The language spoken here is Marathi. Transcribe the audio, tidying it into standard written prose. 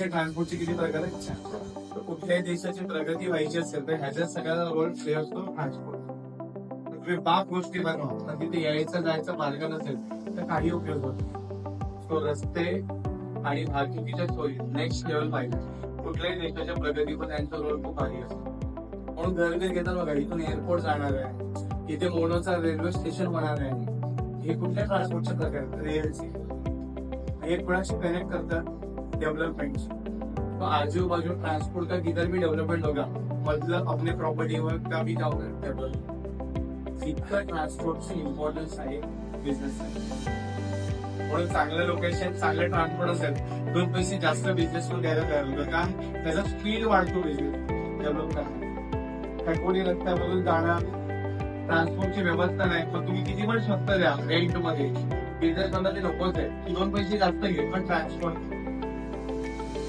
देशाच्या ट्रान्सपोर्टचे किती प्रकार आहेत. तर कुठल्याही देशाची प्रगती व्हायची असेल तर ह्याच्यात सगळ्याला रोल प्ले असतो ट्रान्सपोर्ट. तुम्ही बाप गोष्टी बनवा पण तिथे यायचं जायचं मार्ग नसेल तर काही उपयोग होत नाही. तो रस्ते आणि वाहतुकीच्या सोयी नेक्स्ट लेवल पाहिजे. कुठल्याही देशाच्या प्रगतीवर त्यांचा रोल खूप भारी असतो. म्हणून गरजे घेतात बघा, इथून एअरपोर्ट जाणार आहे, इथे मोनोचा रेल्वे स्टेशन होणार आहे. हे कुठल्या ट्रान्सपोर्टचे प्रकार रेल्स हे कोणाशी कनेक्ट करतात डेव्हलपमेंटशी. तो आजू बाजू ट्रांसपोर्ट का किधर भी डेवलपमेंट होगा मतलब अपने प्रॉपर्टीवर का भी डेव्हलप. इतकं ट्रान्सपोर्टची इम्पॉर्टन्स आहे बिझनेस साठी. म्हणून चांगलं लोकेशन चांगलं ट्रान्सपोर्ट असेल 2 पैसे जास्त बिझनेस घ्यायला तयार होतं. कारण त्याचा स्पीड वाढतो बिझनेस डेव्हलप करण्यात. कोणी रस्त्यामधून जाणार ट्रान्सपोर्टची व्यवस्था नाही पण तुम्ही किती पण स्वस्त द्या रेंट मध्ये बिझनेस मध्ये ते नकोच आहे. 2 पैसे जास्त घे पण ट्रान्सपोर्ट